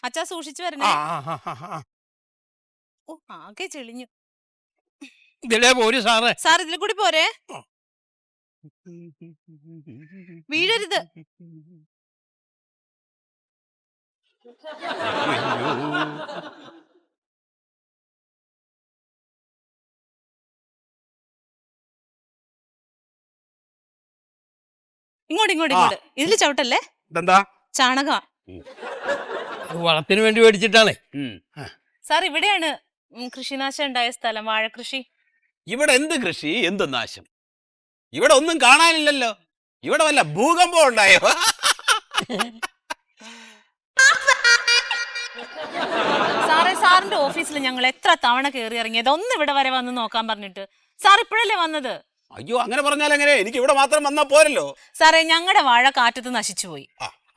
അച്ഛാ സൂക്ഷിച്ചു വരണേ. ഓ ആകെ ചെളിഞ്ഞു. ഇതിലേ പോര് സാറേ. സാർ ഇതിൽ കൂടി പോരെ, വീഴരുത്. ഇങ്ങോട്ട് ഇങ്ങോട്ട് ഇങ്ങോട്ട്. ഇതില് ചവിട്ടല്ലേ, ഇതെന്താ? ചാണക. വളത്തിന് വേണ്ടി മേടിച്ചിട്ടാണേ. സാർ ഇവിടെയാണ് കൃഷിനാശം ഉണ്ടായ സ്ഥലം, വാഴകൃഷി. ഇവിടെ എന്ത് കൃഷി, എന്ത് നാശം? ഇവിടെ ഒന്നും കാണാനില്ലല്ലോ. ഇവിടെ വല്ല ഭൂകമ്പം ഉണ്ടായോ? സാറേ, സാറിന്റെ ഓഫീസിൽ ഞങ്ങൾ എത്ര തവണ കയറി ഇറങ്ങിയത്, ഒന്ന് ഇവിടെ വരെ വന്ന് നോക്കാൻ പറഞ്ഞിട്ട്. സാർ ഇപ്പോഴല്ലേ വന്നത്? അയ്യോ, അങ്ങനെ പറഞ്ഞാൽ എങ്ങനെ? എനിക്ക് ഇവിടെ മാത്രം വന്നാ പോരല്ലോ. സാറേ, ഞങ്ങളുടെ വാഴ കാറ്റത്ത് നശിച്ചു പോയി,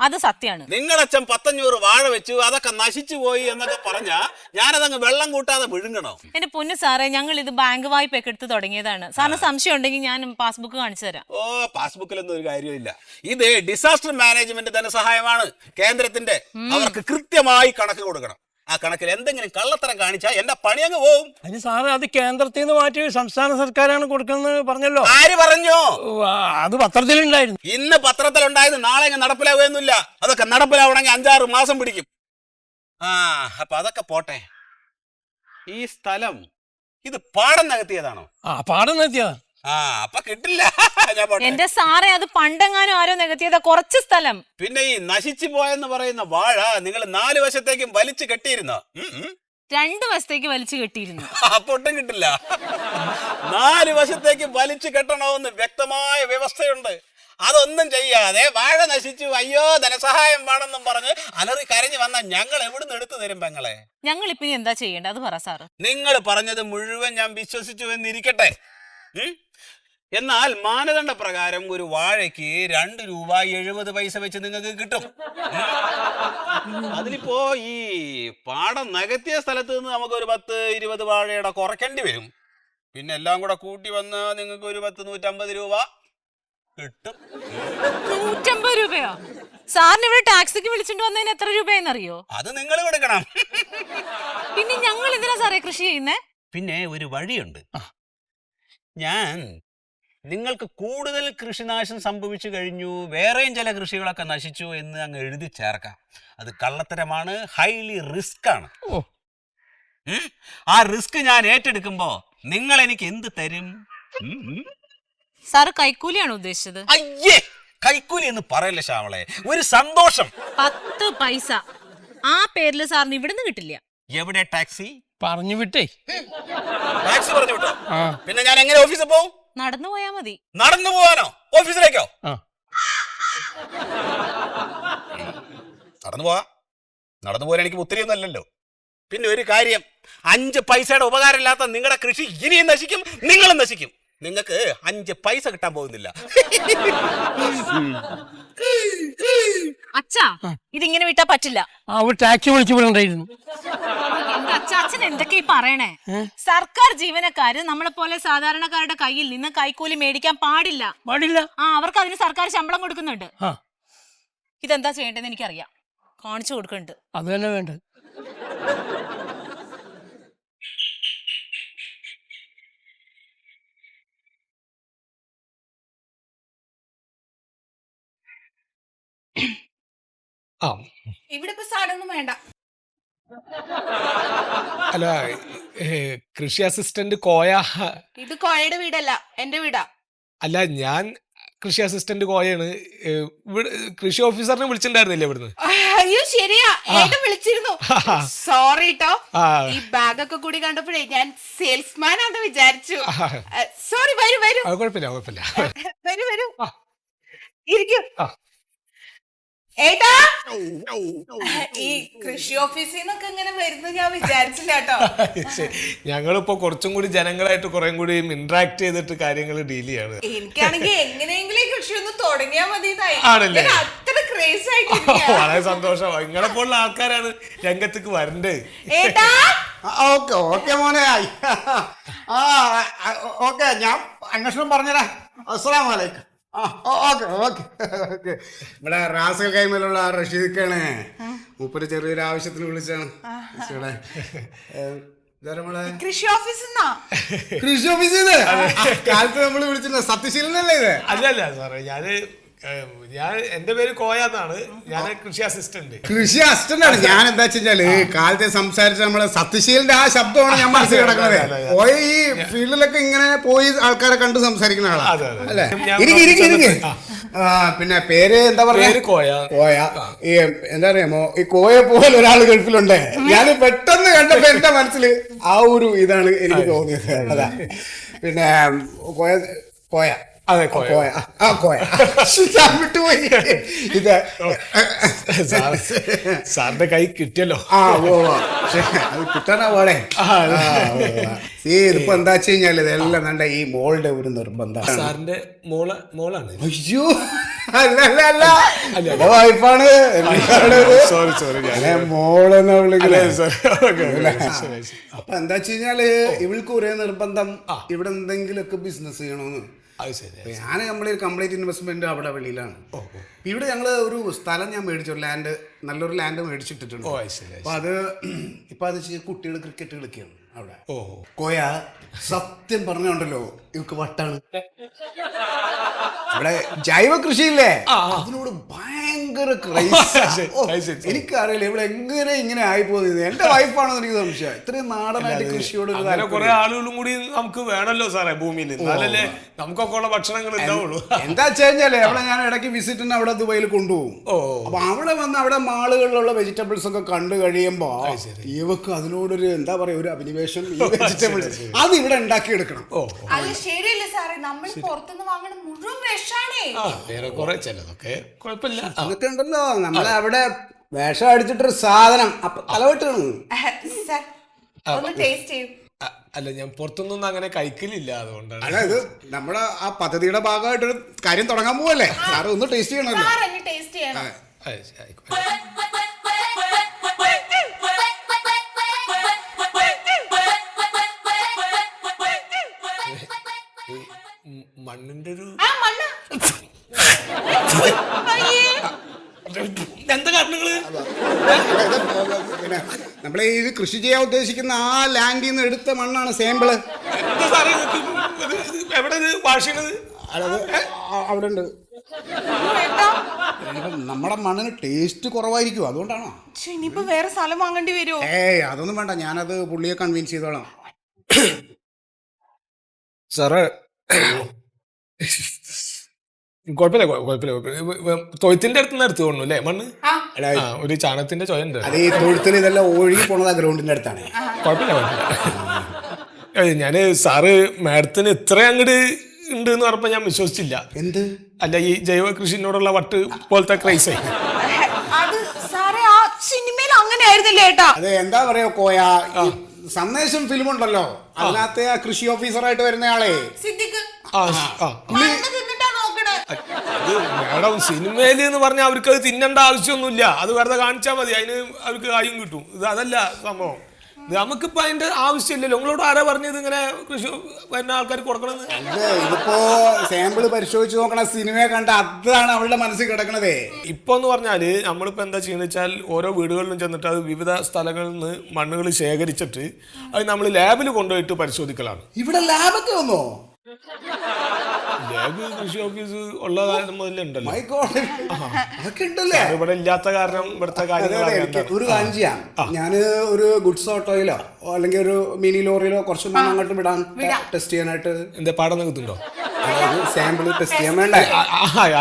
അത് സത്യാണ്. നിങ്ങളച്ഛൻ 500 വാഴ വെച്ചു, അതൊക്കെ നശിച്ചു പോയി എന്നൊക്കെ പറഞ്ഞാ ഞാനതങ്ങ് വെള്ളം കൂട്ടാതെ വിഴുങ്ങണോ? എന്റെ പൊന്നു സാറേ, ഞങ്ങൾ ഇത് ബാങ്ക് വായ്പ ഒക്കെ എടുത്ത് തുടങ്ങിയതാണ്. സാറിന് സംശയം ഉണ്ടെങ്കിൽ ഞാൻ പാസ്ബുക്ക് കാണിച്ചു തരാം. ഓ, പാസ്ബുക്കിലൊന്നും ഒരു കാര്യമില്ല. ഇത് ഡിസാസ്റ്റർ മാനേജ്മെന്റ് ധനസഹായമാണ്, കേന്ദ്രത്തിന്റെ. അവർക്ക് കൃത്യമായി കണക്ക് കൊടുക്കണം. ആ കണക്കിൽ എന്തെങ്കിലും കള്ളത്തരം കാണിച്ചാൽ എന്റെ പണി അങ്ങ് പോവും. അതിന് സാറേ, അത് കേന്ദ്രത്തിൽ നിന്ന് മാറ്റി സംസ്ഥാന സർക്കാരാണ് കൊടുക്കുന്നത് പറഞ്ഞല്ലോ. ആര് പറഞ്ഞു? അത് പത്രത്തിലുണ്ടായിരുന്നു. ഇന്ന് പത്രത്തിലുണ്ടായത് നാളെ അങ്ങ് നടപ്പിലാവുകയൊന്നുമില്ല. അതൊക്കെ നടപ്പിലാവണമെങ്കിൽ 5-6 മാസം പിടിക്കും. അപ്പൊ അതൊക്കെ പോട്ടെ. ഈ സ്ഥലം ഇത് പാടം നികത്തിയതാണോ? പാടം നികത്തിയതാ. അപ്പൊ കിട്ടില്ല. എന്റെ സാറേ, അത് പണ്ടെങ്ങാനും ആരോ നികത്തിയതാ, കുറച്ച് സ്ഥലം. പിന്നെ ഈ നശിച്ചു പോയെന്ന് പറയുന്ന വാഴ നിങ്ങൾ 4 വശത്തേക്കും വലിച്ചു കെട്ടിയിരുന്നോ? 2 വശത്തേക്ക് വലിച്ചു കെട്ടിയിരുന്നു. അപ്പൊ ഒട്ടും കിട്ടില്ല. 4 വശത്തേക്ക് വലിച്ചു കെട്ടണമെന്ന് വ്യക്തമായ വ്യവസ്ഥയുണ്ട്. അതൊന്നും ചെയ്യാതെ വാഴ നശിച്ചു, അയ്യോ ധനസഹായം വേണമെന്നും പറഞ്ഞ് അലറി കരഞ്ഞു വന്ന ഞങ്ങൾ എവിടുന്ന് എടുത്തു തരും പെങ്ങളെ? ഞങ്ങൾ ഇപ്പൊ എന്താ ചെയ്യേണ്ടത്, അത് പറ സാറ്. നിങ്ങൾ പറഞ്ഞത് മുഴുവൻ ഞാൻ വിശ്വസിച്ചു എന്നിരിക്കട്ടെ. എന്നാൽ മാനദണ്ഡ പ്രകാരം ഒരു വാഴയ്ക്ക് 2 രൂപ 70 പൈസ വെച്ച് നിങ്ങൾക്ക് കിട്ടും. അതിലിപ്പോ ഈ പാടം നികത്തിയ സ്ഥലത്ത് നിന്ന് നമുക്ക് ഒരു 10-20 വാഴയുടെ കുറയ്ക്കേണ്ടി വരും. പിന്നെ എല്ലാം കൂടെ കൂട്ടി വന്ന് നിങ്ങൾക്ക് ഒരു 100-150 രൂപ കിട്ടും. 150 രൂപയോ? സാറിന് ഇവിടെ ടാക്സിക്ക് വിളിച്ചിട്ട് വന്നതിന് എത്ര രൂപയെന്നറിയോ? അത് നിങ്ങൾ കൊടുക്കണം. പിന്നെ ഞങ്ങൾ എന്തിനാ സാറേ കൃഷി ചെയ്യുന്നേ? പിന്നെ ഒരു വഴിയുണ്ട്. ഞാൻ നിങ്ങൾക്ക് കൂടുതൽ കൃഷിനാശം സംഭവിച്ചു കഴിഞ്ഞു, വേറെയും ചില കൃഷികളൊക്കെ നശിച്ചു എന്ന് അങ്ങ് എഴുതി ചേർക്കാം. അത് കള്ളത്തരമാണ്, ഹൈലി റിസ്ക് ആണ്. ആ റിസ്ക് ഞാൻ ഏറ്റെടുക്കുമ്പോ നിങ്ങൾ എനിക്ക് എന്ത് തരും? സാറ് കൈക്കൂലിയാണ് ഉദ്ദേശിച്ചത്? അയ്യേ, കൈക്കൂലി എന്ന് പറയല്ലേ ശ്യാമളെ, ഒരു സന്തോഷം. 10 പൈസ ആ പേരില് സാറിന് ഇവിടുന്ന് കിട്ടില്ല. എവിടെ ടാക്സി? പറഞ്ഞു വിട്ടേ. ടാക്സി പറഞ്ഞു വിട്ടോ? പിന്നെ ഞാൻ എങ്ങനെ ഓഫീസിൽ പോവും? നടന്നു പോയാ മതി. നടന്നു പോവാനോ? ഓഫീസിലേക്കോ? നടന്നു പോവാ. നടന്നു പോകാൻ എനിക്ക് ഒത്തിരിയൊന്നും അല്ലല്ലോ. പിന്നെ ഒരു കാര്യം, 5 പൈസയുടെ ഉപകാരമില്ലാത്ത നിങ്ങളുടെ കൃഷി ഇനിയും നശിക്കും, നിങ്ങളും നശിക്കും. നിങ്ങൾക്ക് 5 പൈസ കിട്ടാൻ പോകുന്നില്ല. അച്ഛാ, ഇതിങ്ങനെ വിട്ടാ പറ്റില്ല. ടാക്സി വിളിച്ചു വിടണ്ടായിരുന്നു. അച്ഛൻ എന്തൊക്കെ ഈ പറയണേ? സർക്കാർ ജീവനക്കാര് നമ്മളെ പോലെ സാധാരണക്കാരുടെ കയ്യിൽ നിന്ന് കൈക്കൂലി മേടിക്കാൻ പാടില്ല. അവർക്ക് അതിന് സർക്കാർ ശമ്പളം കൊടുക്കുന്നുണ്ട്. ഇതെന്താ ചെയ്യേണ്ടതെന്ന് എനിക്കറിയാം, കാണിച്ചു കൊടുക്കുന്നുണ്ട്. അത് തന്നെ വേണ്ടത്. ഇവിടെ ഇപ്പൊ സാധനമൊന്നും വേണ്ട. അല്ല, കൃഷി അസിസ്റ്റന്റ് കോയ. ഇത് കോയയുടെ വീടല്ല, എന്റെ വീടാ. അല്ല, ഞാൻ കൃഷി അസിസ്റ്റന്റ് കോയാണ്. കൃഷി ഓഫീസറിനെ വിളിച്ചിട്ടുണ്ടായിരുന്നില്ലേ ഇവിടുന്ന്? അയ്യോ ശരിയാ, ഏട്ടൻ വിളിച്ചിരുന്നു. സോറി ട്ടോ, ഈ ബാഗൊക്കെ കൂടി കണ്ടപ്പോഴേ ഞാൻ സെയിൽസ്മാൻ ആണെന്ന് വിചാരിച്ചു. സോറി. വരൂ വരൂ. കുഴപ്പമില്ല കുഴപ്പമില്ല. വരൂ വരൂ, ഇരിക്കൂ. ഏട്ടാ, ഈ കൃഷി ഓഫീസിൽ നിന്നൊക്കെ ഇങ്ങനെ വരുന്നു ഞാൻ വിചാരിച്ചില്ല കേട്ടോ. ഞങ്ങളിപ്പോ കുറച്ചും കൂടി ജനങ്ങളായിട്ട് കുറെ കൂടി ഇന്ററാക്ട് ചെയ്തിട്ട് കാര്യങ്ങൾ ഡീൽ ചെയ്യാണ്. എനിക്കാണെങ്കിൽ എങ്ങനെയെങ്കിലും കൃഷി ഒന്ന് തുടങ്ങിയാൽ മതി. അത്ര ക്രേസ് ആയിട്ട് വളരെ സന്തോഷം. നിങ്ങളെ പോലുള്ള ആൾക്കാരാണ് രംഗത്തേക്ക് വരണ്ടേ. ഏട്ടാ, ഓക്കെ മോനെ. ഓക്കെ, ഞാൻ അന്വേഷണം പറഞ്ഞുതരാം. അസ്സലാമു അലൈക്കും. Okay okay okay. ഇവിടെ റാസൽ കൈമലുള്ള റഷീദാണ്. മൂപ്പര് ചെറിയൊരു ആവശ്യത്തിന് വിളിച്ചാണ്. ഇവിടെ കൃഷി ഓഫീസിൽ നിന്നാ. കൃഷി ഓഫീസിൽ കാലത്ത് നമ്മൾ വിളിച്ചിരുന്ന സത്യശീലനല്ലേ ഇത്? അല്ല സാറേ, ഞാൻ എന്റെ പേര് കോയ എന്നാണ്. ഞാൻ കൃഷി അസിസ്റ്റന്റ്. കൃഷി അസിസ്റ്റന്റ് ആണ്. ഞാൻ എന്താ വെച്ചാല് കാലത്തെ സംസാരിച്ച നമ്മളെ സത്യശീലന്റെ ആ ശബ്ദമാണ് ഞാൻ മനസ്സിൽ കിടക്കുന്നത്. പോയി ഈ ഫീൽഡിലൊക്കെ ഇങ്ങനെ പോയി ആൾക്കാരെ കണ്ട് സംസാരിക്കുന്ന ആളാ അല്ലേ? ഇരിക്കെ. പിന്നെ പേര് എന്താ പറയുക? കോയ. ഈ എന്താ പറയാമോ, ഈ കോയെ പോലെ ഒരാൾ ഗൾഫിലുണ്ട്. ഞാൻ പെട്ടെന്ന് കണ്ടപ്പോ എന്റെ മനസ്സിൽ ആ ഒരു ഇതാണ് എനിക്ക് തോന്നിയത്. അതാ പിന്നെ കോയ. അതെ, കോയ. വിട്ടുപോയി. ഇത് സാറിന്റെ കൈ കിട്ടിയല്ലോ. അത് കിട്ടാനാ പാടെ. ഇതിപ്പോ എന്താ വെച്ച് കഴിഞ്ഞാല് ഇതെല്ലാം കണ്ട ഈ മോളുടെ ഒരു നിർബന്ധം. സാറിന്റെ മോളാണ്. അയ്യോ അല്ല വൈഫാണ്. സോറി മോളെന്നാ വിളിക്കുന്നത്. അപ്പൊ എന്താ വെച്ച് കഴിഞ്ഞാല് ഇവൾക്ക് ഒരേ നിർബന്ധം ഇവിടെ എന്തെങ്കിലുമൊക്കെ ബിസിനസ് ചെയ്യണമെന്ന്. ഞാൻ നമ്മളൊരു കംപ്ലീറ്റ് ഇൻവെസ്റ്റ്മെന്റ് അവിടെ വെളിയിലാണ്. ഇവിടെ ഞങ്ങൾ ഒരു സ്ഥലം ഞാൻ മേടിച്ചു, നല്ലൊരു ലാൻഡ് മേടിച്ചിട്ടിട്ടുണ്ട്. അപ്പൊ അത് ഇപ്പൊ അത് കുട്ടികൾ ക്രിക്കറ്റ് കളിക്കുകയാണ് അവിടെ. കോയ സത്യം പറഞ്ഞുണ്ടല്ലോ ഇവക്ക് വട്ടാണ്. ഇവിടെ ജൈവ കൃഷിയില്ലേ, അതിനോട് ഭയങ്കര ക്രൈസ്. എനിക്കറിയില്ല ഇവിടെ എങ്ങനെ ഇങ്ങനെ ആയിപ്പോയത്. എന്റെ വൈഫാണോ എനിക്ക് സംശയം. ഇത്രയും നാടനായിട്ട് കൃഷിയോട് കുറെ ആളുകളും കൂടി നമുക്ക് വേണമല്ലോ സാറേ ഭൂമിയിൽ. എന്നാലല്ലേ നമുക്കൊക്കെ ഉള്ള ഭക്ഷണങ്ങൾ ഉണ്ടാവുള്ളൂ. എന്താ വെച്ച് കഴിഞ്ഞാല് അവിടെ ഞാൻ ഇടയ്ക്ക് വിസിറ്റിന് അവിടെ ദുബൈയിൽ കൊണ്ടുപോകും. അപ്പൊ അവിടെ വന്ന് അവിടെ മാളുകളിലുള്ള വെജിറ്റബിൾസ് ഒക്കെ കണ്ടു കഴിയുമ്പോ ഇവക്ക് അതിനോടൊരു എന്താ പറയാ ഒരു അഭിനിവേശം. ഈ വെജിറ്റബിൾസ് അത് ഇവിടെ ഉണ്ടാക്കിയെടുക്കണം. അത് ശരിയല്ലേ സാറേ, നമ്മൾ പുറത്തുനിന്ന് വാങ്ങണ മുഴുവൻ വിഷാണേ. കുറെ ചിലതൊക്കെ കുഴപ്പമില്ല. അതൊക്കെ ഉണ്ടല്ലോ നമ്മളെ അവിടെ വിഷം അടിച്ചിട്ടൊരു സാധനം അപ്പൊ തലവെട്ടാണ്. ഒന്ന് ടേസ്റ്റ് ചെയ്യും. അല്ല, ഞാൻ പുറത്തൊന്നും അങ്ങനെ കഴിക്കലില്ല, അതുകൊണ്ടാണ്. അതായത് നമ്മുടെ ആ പദ്ധതിയുടെ ഭാഗമായിട്ടൊരു കാര്യം തുടങ്ങാൻ പോവല്ലേ സാറ്, ഒന്ന് ടേസ്റ്റ് ചെയ്യണല്ലോ. ടേസ്റ്റ് ചെയ്യണം. മണ്ണിന്റെ ഒരു എന്താ കാരണങ്ങള്? പിന്നെ നമ്മളെ ഈ കൃഷി ചെയ്യാൻ ഉദ്ദേശിക്കുന്ന ആ ലാൻഡിൽ നിന്ന് എടുത്ത മണ്ണാണ് സാമ്പിള്. എവിടെ വാഷ് ചെയ്യണത്? അവിടെ ഉണ്ട്. നമ്മുടെ മണ്ണിന് ടേസ്റ്റ് കുറവായിരിക്കും, അതുകൊണ്ടാണോ? ഇനിയിപ്പോ വേറെ സ്ഥലം വാങ്ങേണ്ടി വരുമോ? അതൊന്നും വേണ്ട, ഞാനത് പുള്ളിയെ കൺവിൻസ് ചെയ്തോളാം. സാറേ കുഴപ്പമില്ല. തൊഴുത്തിന്റെ അടുത്ത് നിന്ന് എടുത്തു തോന്നുന്നു അല്ലേ മണ്ണ്? ഒരു ചാണകത്തിന്റെ ചോയുണ്ട്. അത് ഈ തൊഴുത്തിൽ ഇതെല്ലാം ഒഴുകി പോണതാ ഗ്രൗണ്ടിന്റെ അടുത്താണ്. കുഴപ്പമില്ല. ഞാന് സാറ് മാഡത്തിന് ഇത്ര അങ്ങോട്ട് ഉണ്ട് എന്ന് പറഞ്ഞപ്പോ ഞാൻ വിശ്വസിച്ചില്ല. എന്ത്? അല്ല, ഈ ജൈവ കൃഷിനോടുള്ള വട്ട് പോലത്തെ ക്രൈസ്. അത് സാറേ ആ സിനിമയിൽ അങ്ങനെ ആയിരുന്നില്ലേ ഏട്ടാ? അത് എന്താ പറയാ കോയ, സന്ദേശം ഫിലിം ഉണ്ടല്ലോ, അതിനകത്തെ ആ കൃഷി ഓഫീസറായിട്ട് വരുന്നയാളെ മേഡം സിനിമയില് എന്ന് പറഞ്ഞാൽ അവർക്ക് അത് തിന്നേണ്ട ആവശ്യമൊന്നുമില്ല. അത് വെറുതെ കാണിച്ചാൽ മതി, അതിന് അവർക്ക് കാര്യം കിട്ടും. ഇത് അതല്ല സംഭവം. ഇത് നമുക്കിപ്പോ അതിന്റെ ആവശ്യമില്ലല്ലോ. നിങ്ങളോട് ആരാ പറഞ്ഞത് ഇങ്ങനെ കൃഷി വരുന്ന ആൾക്കാർക്ക് കൊടുക്കണമെന്ന്? ഇതിപ്പോ സാമ്പിള് പരിശോധിച്ച് നോക്കണ സിനിമയെ കണ്ട അതാണ് അവളുടെ മനസ്സിൽ കിടക്കണതേ. ഇപ്പൊ എന്ന് പറഞ്ഞാല് നമ്മളിപ്പോ എന്താ ചെയ്യുന്ന വെച്ചാൽ ഓരോ വീടുകളിലും ചെന്നിട്ട് അത് വിവിധ സ്ഥലങ്ങളിൽ നിന്ന് മണ്ണുകൾ ശേഖരിച്ചിട്ട് അത് നമ്മൾ ലാബിൽ കൊണ്ടുപോയിട്ട് പരിശോധിക്കലാണ്. ഇവിടെ ലാബൊക്കെ വന്നോ? ലാബ് കൃഷി ഓഫീസ് ഉള്ള കാലം മുതലേ ഉണ്ടല്ലോ. ഇവിടെ ഇല്ലാത്ത കാരണം ഇവിടുത്തെ കാര്യങ്ങൾ ഒരു കാര്യം ചെയ്യാം, ഞാന് ഒരു ഗുഡ്സ് ഓട്ടോയിലോ അല്ലെങ്കിൽ ഒരു മിനി ലോറിയിലോ കുറച്ച് മണ്ണ് അങ്ങോട്ട് വിടാൻ ടെസ്റ്റ് ചെയ്യാനായിട്ട്. എന്താ പാടം നിൽക്കുന്നുണ്ടോ? സാമ്പിൾ ടെസ്റ്റ് ചെയ്യാൻ വേണ്ടേ?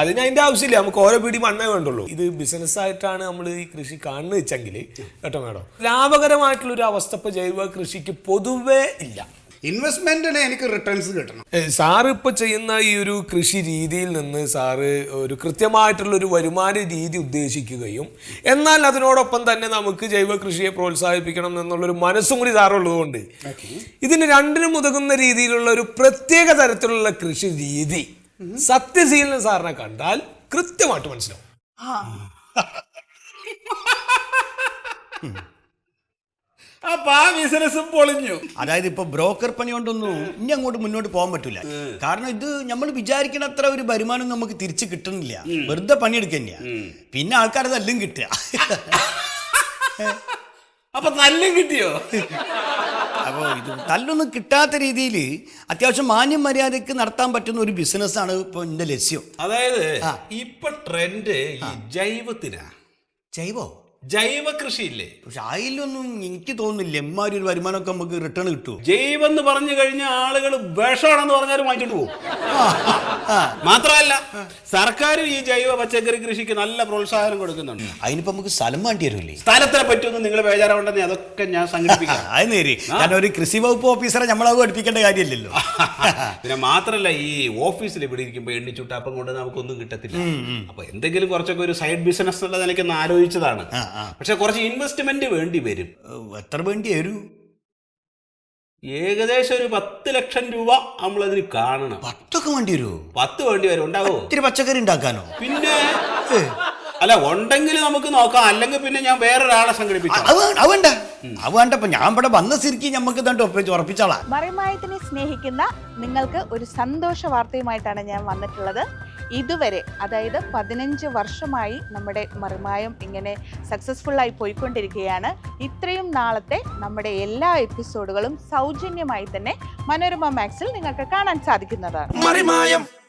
അതിന് അതിന്റെ ആവശ്യമില്ല, നമുക്ക് ഓരോ പിടി മണ്ണേ വേണ്ടുള്ളൂ. ഇത് ബിസിനസ് ആയിട്ടാണ് നമ്മൾ ഈ കൃഷി കാണുന്നത് വെച്ചെങ്കിൽ കേട്ടോ മേഡം, ലാഭകരമായിട്ടുള്ള ഒരു അവസ്ഥ ഇപ്പൊ ജൈവ കൃഷിക്ക് പൊതുവേ ഇല്ല. ഇൻവെസ്റ്റ്മെന്റിന് എനിക്ക് റിട്ടേൺസ് കിട്ടണം. സാറ് ഇപ്പൊ ചെയ്യുന്ന ഈ ഒരു കൃഷി രീതിയിൽ നിന്ന് സാറ് ഒരു കൃത്യമായിട്ടുള്ള ഒരു വരുമാന രീതി ഉദ്ദേശിക്കുകയും എന്നാൽ അതിനോടൊപ്പം തന്നെ നമുക്ക് ജൈവ കൃഷിയെ പ്രോത്സാഹിപ്പിക്കണം എന്നുള്ളൊരു മനസ്സും കൂടി സാറുള്ളതുകൊണ്ട് ഇതിന് രണ്ടിനും ഉതകുന്ന രീതിയിലുള്ള ഒരു പ്രത്യേക തരത്തിലുള്ള കൃഷി രീതി സത്യശീലൻ സാറിനെ കണ്ടാൽ കൃത്യമായിട്ട് മനസ്സിലാവും. അപ്പൊ ആ ബിസിനസ്സും പൊളിഞ്ഞു. അതായത് ഇപ്പൊ ബ്രോക്കർ പണി കൊണ്ടൊന്നും ഇനി അങ്ങോട്ട് മുന്നോട്ട് പോകാൻ പറ്റൂല. കാരണം ഇത് നമ്മൾ വിചാരിക്കണ അത്ര ഒരു വരുമാനം നമുക്ക് തിരിച്ചു കിട്ടുന്നില്ല. വെറുതെ പണിയെടുക്കന്നെയാ. പിന്നെ ആൾക്കാർ തല്ലും കിട്ടുക. അപ്പൊ തല്ലും കിട്ടിയോ? അപ്പോൾ ഇത് തല്ലൊന്നും കിട്ടാത്ത രീതിയിൽ അത്യാവശ്യം മാന്യം മര്യാദക്ക് നടത്താൻ പറ്റുന്ന ഒരു ബിസിനസ്സാണ് ഇപ്പോൾ എൻ്റെ ലക്ഷ്യം. അതായത് ഇപ്പൊ ട്രെൻഡ് ഈ ജൈവത്തിനാ. ജൈവ കൃഷിയില്ലേ? പക്ഷെ അതിലൊന്നും എനിക്ക് തോന്നുന്നില്ല എമ്മാരി ഒരു വരുമാനമൊക്കെ നമുക്ക് റിട്ടേൺ കിട്ടുമോ. ജൈവം എന്ന് പറഞ്ഞു കഴിഞ്ഞാൽ ആളുകൾ വിഷമാണെന്ന് പറഞ്ഞാലും വാങ്ങിച്ചിട്ട് പോകും. മാത്രമല്ല സർക്കാരും ഈ ജൈവ പച്ചക്കറി കൃഷിക്ക് നല്ല പ്രോത്സാഹനം കൊടുക്കുന്നുണ്ട്. അതിനിപ്പോ നമുക്ക് സ്ഥലം വേണ്ടി വരില്ലേ? സ്ഥലത്തിനെ പറ്റിയൊന്നും നിങ്ങൾ ബേജാറാവണ്ടെന്ന് അതൊക്കെ ഞാൻ സംഘടിപ്പിക്കാം. അത് നേരി. കാരണം ഒരു കൃഷി വകുപ്പ് ഓഫീസറെ നമ്മളത് പഠിപ്പിക്കേണ്ട കാര്യമില്ലല്ലോ. പിന്നെ മാത്രല്ല ഈ ഓഫീസിൽ ഇവിടെ ഇരിക്കുമ്പോ എണ്ണിച്ചുട്ടാപ്പം കൊണ്ട് നമുക്കൊന്നും കിട്ടത്തില്ല. അപ്പൊ എന്തെങ്കിലും കുറച്ചൊക്കെ ഒരു സൈഡ് ബിസിനസ് ഉള്ളത് എനിക്കൊന്ന് ആലോചിച്ചതാണ്. പക്ഷെ കുറച്ച് ഇൻവെസ്റ്റ്മെന്റ് വേണ്ടി വരും. എത്ര വേണ്ടി വരും? ഏകദേശം ഒരു 10 ലക്ഷം രൂപ നമ്മളതിന് കാണണം. 10 വേണ്ടി വരുമോ? 10 വേണ്ടി വരും. ഉണ്ടാവോ? ഇത്തിരി പച്ചക്കറി ഉണ്ടാക്കാനോ? പിന്നെ അല്ല, ഉണ്ടെങ്കിൽ നമുക്ക് നോക്കാം. അല്ലെങ്കിൽ പിന്നെ ഞാൻ വേറൊരാളെ സംഘടിപ്പിക്കാം. അത് വേണ്ട. ഇപ്പൊ ഞാൻ ഇവിടെ വന്ന സ്ഥിതിക്ക് നമുക്ക് ഇതാണ്ട് ഉറപ്പിച്ചോളാം. മറിമായത്തിനെ സ്നേഹിക്കുന്ന നിങ്ങൾക്ക് ഒരു സന്തോഷ വാർത്തയുമായിട്ടാണ് ഞാൻ വന്നിട്ടുള്ളത്. ഇതുവരെ അതായത് 15 വർഷമായി നമ്മുടെ മറിമായം ഇങ്ങനെ സക്സസ്ഫുള്ളായി പോയിക്കൊണ്ടിരിക്കുകയാണ്. ഇത്രയും നാളത്തെ നമ്മുടെ എല്ലാ എപ്പിസോഡുകളും സൗജന്യമായി തന്നെ മനോരമ മാക്സിൽ നിങ്ങൾക്ക് കാണാൻ സാധിക്കുന്നതാണ്.